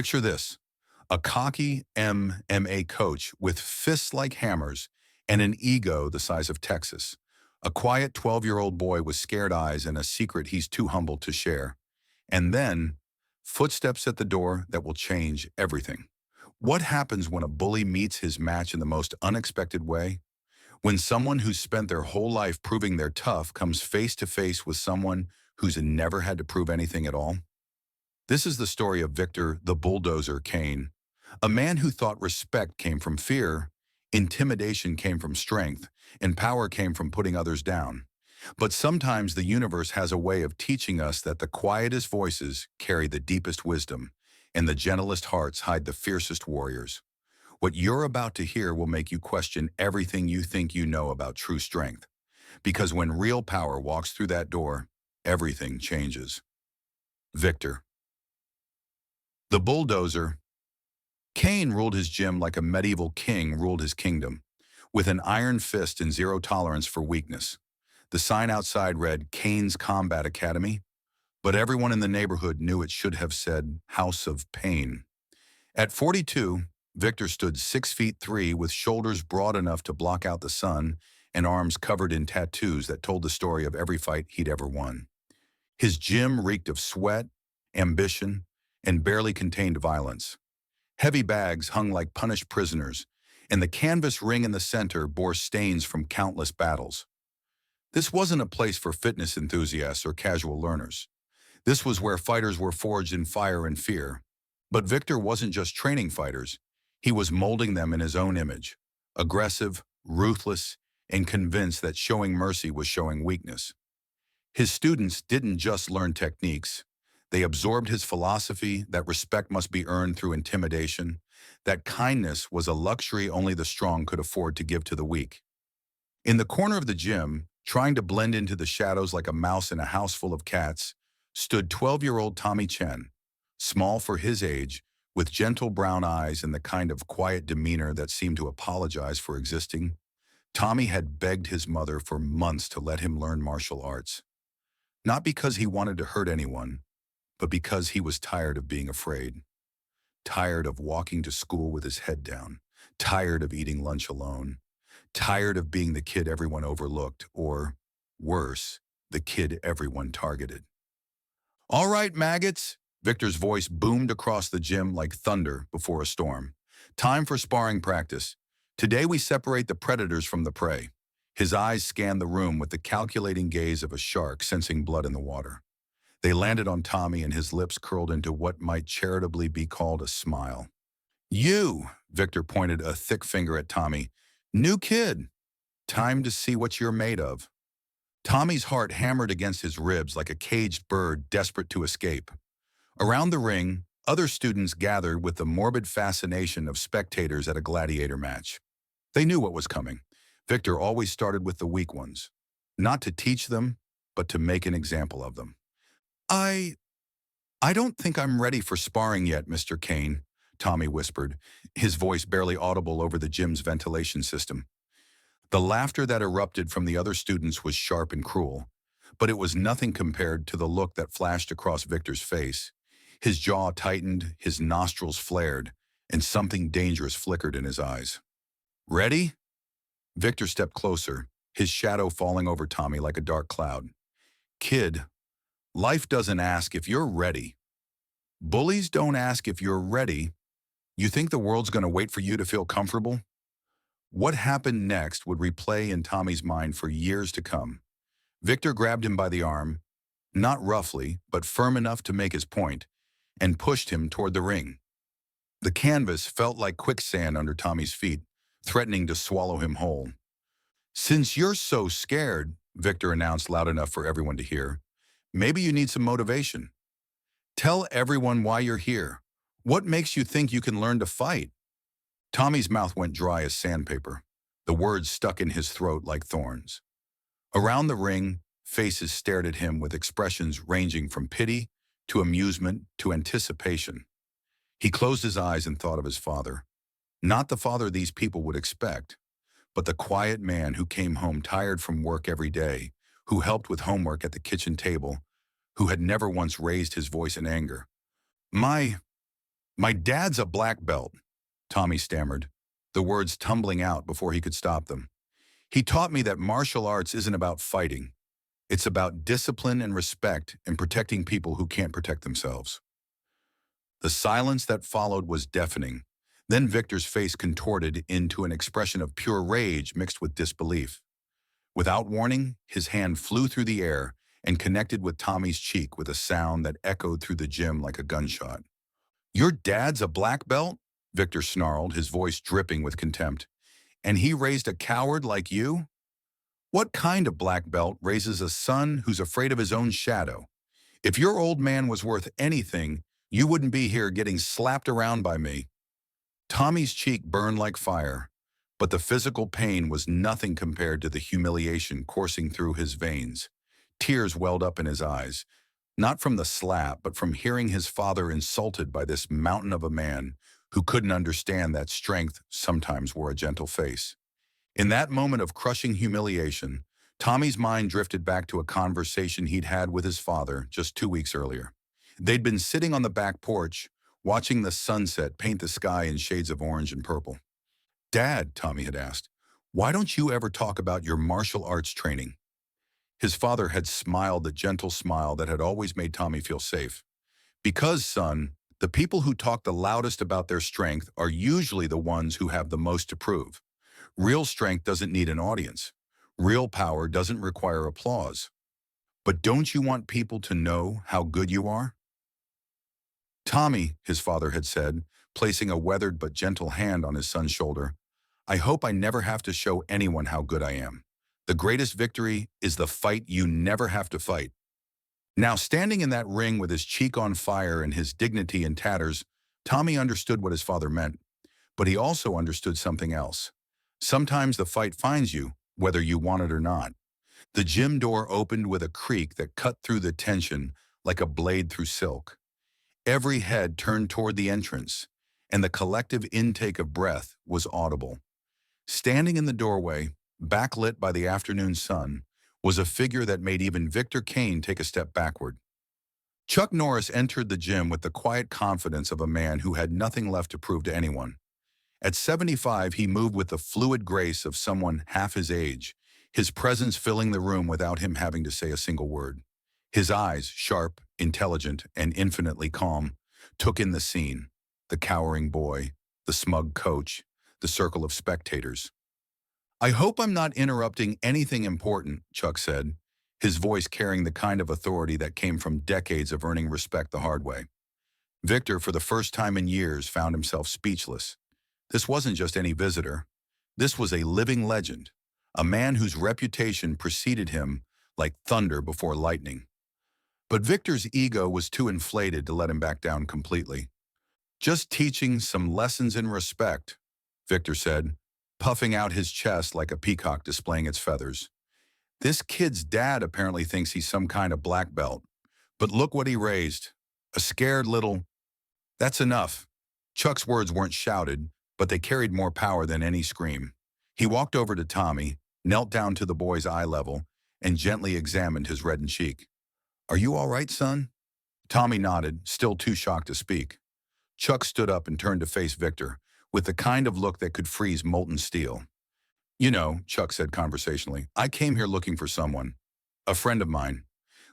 Picture this, a cocky MMA coach with fists like hammers and an ego the size of Texas. A quiet 12-year-old boy with scared eyes and a secret he's too humble to share. And then, footsteps at the door that will change everything. What happens when a bully meets his match in the most unexpected way? When someone who's spent their whole life proving they're tough comes face to face with someone who's never had to prove anything at all? This is the story of Victor the Bulldozer Kane, a man who thought respect came from fear, intimidation came from strength, and power came from putting others down. But sometimes the universe has a way of teaching us that the quietest voices carry the deepest wisdom, and the gentlest hearts hide the fiercest warriors. What you're about to hear will make you question everything you think you know about true strength. Because when real power walks through that door, everything changes. Victor. The Bulldozer. Kane ruled his gym like a medieval king ruled his kingdom, with an iron fist and zero tolerance for weakness. The sign outside read Kane's Combat Academy, but everyone in the neighborhood knew it should have said House of Pain. At 42, Victor stood 6'3" with shoulders broad enough to block out the sun and arms covered in tattoos that told the story of every fight he'd ever won. His gym reeked of sweat, ambition, and barely contained violence. Heavy bags hung like punished prisoners, and the canvas ring in the center bore stains from countless battles. This wasn't a place for fitness enthusiasts or casual learners. This was where fighters were forged in fire and fear. But Victor wasn't just training fighters. He was molding them in his own image, aggressive, ruthless, and convinced that showing mercy was showing weakness. His students didn't just learn techniques. They absorbed his philosophy that respect must be earned through intimidation, that kindness was a luxury only the strong could afford to give to the weak. In the corner of the gym, trying to blend into the shadows like a mouse in a house full of cats, stood 12-year-old Tommy Chen, small for his age, with gentle brown eyes and the kind of quiet demeanor that seemed to apologize for existing. Tommy had begged his mother for months to let him learn martial arts. Not because he wanted to hurt anyone, but because he was tired of being afraid. Tired of walking to school with his head down. Tired of eating lunch alone. Tired of being the kid everyone overlooked, or, worse, the kid everyone targeted. "All right, maggots," Victor's voice boomed across the gym like thunder before a storm. "Time for sparring practice. Today we separate the predators from the prey." His eyes scanned the room with the calculating gaze of a shark sensing blood in the water. They landed on Tommy and his lips curled into what might charitably be called a smile. "You," Victor pointed a thick finger at Tommy. "New kid. Time to see what you're made of." Tommy's heart hammered against his ribs like a caged bird desperate to escape. Around the ring, other students gathered with the morbid fascination of spectators at a gladiator match. They knew what was coming. Victor always started with the weak ones, not to teach them, but to make an example of them. I don't think I'm ready for sparring yet, Mr. Kane," Tommy whispered, his voice barely audible over the gym's ventilation system. The laughter that erupted from the other students was sharp and cruel, but it was nothing compared to the look that flashed across Victor's face. His jaw tightened, his nostrils flared, and something dangerous flickered in his eyes. "Ready?" Victor stepped closer, his shadow falling over Tommy like a dark cloud. "Kid, life doesn't ask if you're ready. Bullies don't ask if you're ready. You think the world's going to wait for you to feel comfortable?" What happened next would replay in Tommy's mind for years to come. Victor grabbed him by the arm, not roughly, but firm enough to make his point, and pushed him toward the ring. The canvas felt like quicksand under Tommy's feet, threatening to swallow him whole. "Since you're so scared," Victor announced loud enough for everyone to hear, "maybe you need some motivation. Tell everyone why you're here. What makes you think you can learn to fight?" Tommy's mouth went dry as sandpaper. The words stuck in his throat like thorns. Around the ring, faces stared at him with expressions ranging from pity to amusement to anticipation. He closed his eyes and thought of his father. Not the father these people would expect, but the quiet man who came home tired from work every day, who helped with homework at the kitchen table, who had never once raised his voice in anger. My My dad's a black belt, Tommy stammered, the words tumbling out before he could stop them. He taught me that martial arts isn't about fighting. It's about discipline and respect and protecting people who can't protect themselves. The silence that followed was deafening. Then Victor's face contorted into an expression of pure rage mixed with disbelief. Without warning, his hand flew through the air and connected with Tommy's cheek with a sound that echoed through the gym like a gunshot. Your dad's a black belt? Victor snarled, his voice dripping with contempt. And he raised a coward like you? What kind of black belt raises a son who's afraid of his own shadow? If your old man was worth anything, you wouldn't be here getting slapped around by me. Tommy's cheek burned like fire, but the physical pain was nothing compared to the humiliation coursing through his veins. Tears welled up in his eyes, not from the slap, but from hearing his father insulted by this mountain of a man who couldn't understand that strength sometimes wore a gentle face. In that moment of crushing humiliation, Tommy's mind drifted back to a conversation he'd had with his father just 2 weeks earlier. They'd been sitting on the back porch, watching the sunset paint the sky in shades of orange and purple. Dad, Tommy had asked, why don't you ever talk about your martial arts training? His father had smiled the gentle smile that had always made Tommy feel safe. Because, son, the people who talk the loudest about their strength are usually the ones who have the most to prove. Real strength doesn't need an audience. Real power doesn't require applause. But don't you want people to know how good you are? Tommy, his father had said, placing a weathered but gentle hand on his son's shoulder, I hope I never have to show anyone how good I am. The greatest victory is the fight you never have to fight. Now, standing in that ring with his cheek on fire and his dignity in tatters, Tommy understood what his father meant, but he also understood something else. Sometimes the fight finds you, whether you want it or not. The gym door opened with a creak that cut through the tension like a blade through silk. Every head turned toward the entrance, and the collective intake of breath was audible. Standing in the doorway, backlit by the afternoon sun, was a figure that made even Victor Kane take a step backward. Chuck Norris entered the gym with the quiet confidence of a man who had nothing left to prove to anyone. At 75, he moved with the fluid grace of someone half his age, his presence filling the room without him having to say a single word. His eyes, sharp, intelligent, and infinitely calm, took in the scene, the cowering boy, the smug coach, the circle of spectators. I hope I'm not interrupting anything important, Chuck said, his voice carrying the kind of authority that came from decades of earning respect the hard way. Victor, for the first time in years, found himself speechless. This wasn't just any visitor. This was a living legend, a man whose reputation preceded him like thunder before lightning. But Victor's ego was too inflated to let him back down completely. Just teaching some lessons in respect, Victor said, puffing out his chest like a peacock displaying its feathers. This kid's dad apparently thinks he's some kind of black belt. But look what he raised. A scared little... That's enough. Chuck's words weren't shouted, but they carried more power than any scream. He walked over to Tommy, knelt down to the boy's eye level, and gently examined his reddened cheek. Are you all right, son? Tommy nodded, still too shocked to speak. Chuck stood up and turned to face Victor, with the kind of look that could freeze molten steel. You know, Chuck said conversationally, I came here looking for someone. A friend of mine.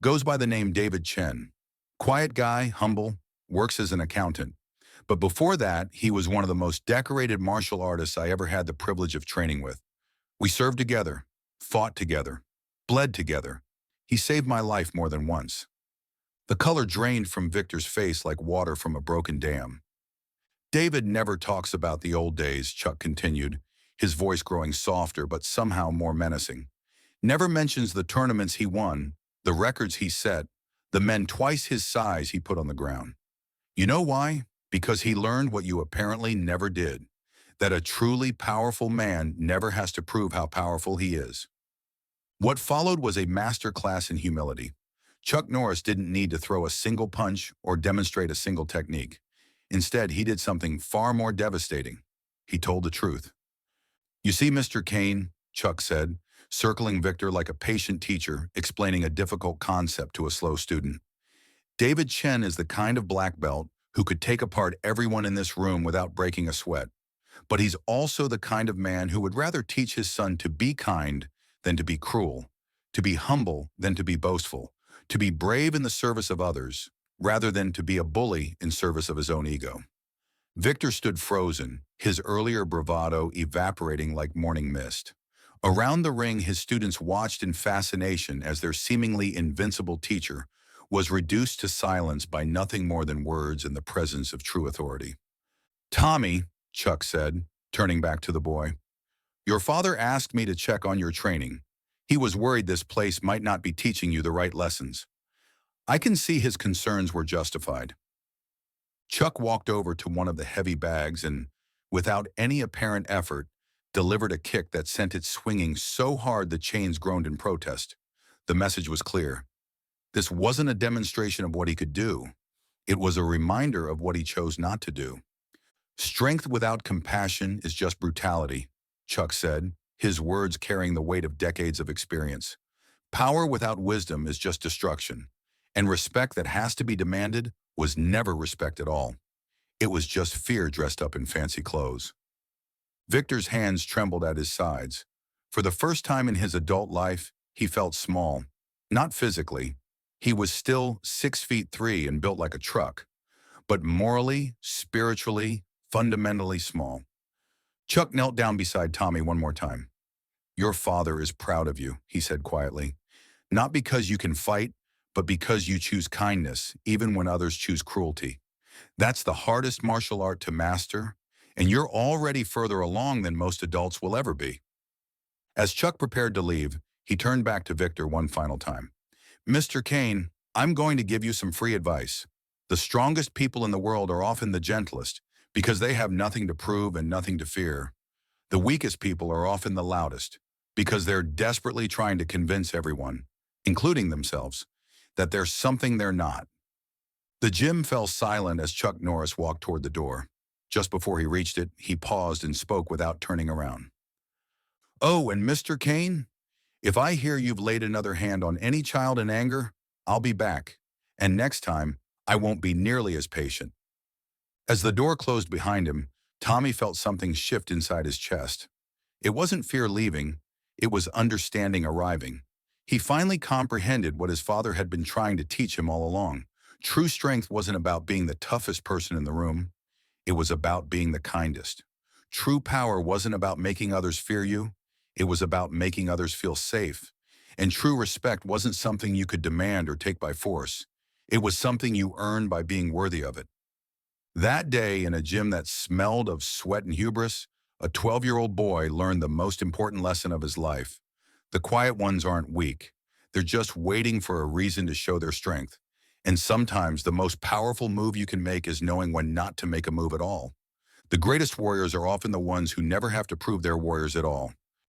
Goes by the name David Chen. Quiet guy, humble, works as an accountant. But before that, he was one of the most decorated martial artists I ever had the privilege of training with. We served together, fought together, bled together. He saved my life more than once. The color drained from Victor's face like water from a broken dam. David never talks about the old days, Chuck continued, his voice growing softer but somehow more menacing. Never mentions the tournaments he won, the records he set, the men twice his size he put on the ground. You know why? Because he learned what you apparently never did, that a truly powerful man never has to prove how powerful he is. What followed was a master class in humility. Chuck Norris didn't need to throw a single punch or demonstrate a single technique. Instead, he did something far more devastating. He told the truth. You see, Mr. Kane, Chuck said, circling Victor like a patient teacher explaining a difficult concept to a slow student. David Chen is the kind of black belt who could take apart everyone in this room without breaking a sweat. But he's also the kind of man who would rather teach his son to be kind than to be cruel, to be humble than to be boastful, to be brave in the service of others, rather than to be a bully in service of his own ego. Victor stood frozen, his earlier bravado evaporating like morning mist. Around the ring, his students watched in fascination as their seemingly invincible teacher was reduced to silence by nothing more than words in the presence of true authority. "Tommy," Chuck said, turning back to the boy, "your father asked me to check on your training. He was worried this place might not be teaching you the right lessons." I can see his concerns were justified. Chuck walked over to one of the heavy bags and, without any apparent effort, delivered a kick that sent it swinging so hard the chains groaned in protest. The message was clear. This wasn't a demonstration of what he could do. It was a reminder of what he chose not to do. "Strength without compassion is just brutality," Chuck said, his words carrying the weight of decades of experience. "Power without wisdom is just destruction, and respect that has to be demanded was never respect at all. It was just fear dressed up in fancy clothes." Victor's hands trembled at his sides. For the first time in his adult life, he felt small. Not physically. He was still 6'3" and built like a truck, but morally, spiritually, fundamentally small. Chuck knelt down beside Tommy one more time. "Your father is proud of you," he said quietly. "Not because you can fight, but because you choose kindness, even when others choose cruelty. That's the hardest martial art to master, and you're already further along than most adults will ever be." As Chuck prepared to leave, he turned back to Victor one final time. "Mr. Kane, I'm going to give you some free advice. The strongest people in the world are often the gentlest, because they have nothing to prove and nothing to fear. The weakest people are often the loudest, because they're desperately trying to convince everyone, including themselves, that there's something they're not." The gym fell silent as Chucknorris walked toward the door. Just before he reached it, he paused and spoke without turning around. "Oh, and Mr. Kane, if I hear you've laid another hand on any child in anger, I'll be back. And next time, I won't be nearly as patient." As the door closed behind him, Tommy felt something shift inside his chest. It wasn't fear leaving, it was understanding arriving. He finally comprehended what his father had been trying to teach him all along. True strength wasn't about being the toughest person in the room. It was about being the kindest. True power wasn't about making others fear you. It was about making others feel safe. And true respect wasn't something you could demand or take by force. It was something you earned by being worthy of it. That day, in a gym that smelled of sweat and hubris, a 12-year-old boy learned the most important lesson of his life. The quiet ones aren't weak. They're just waiting for a reason to show their strength. And sometimes the most powerful move you can make is knowing when not to make a move at all. The greatest warriors are often the ones who never have to prove they're warriors at all.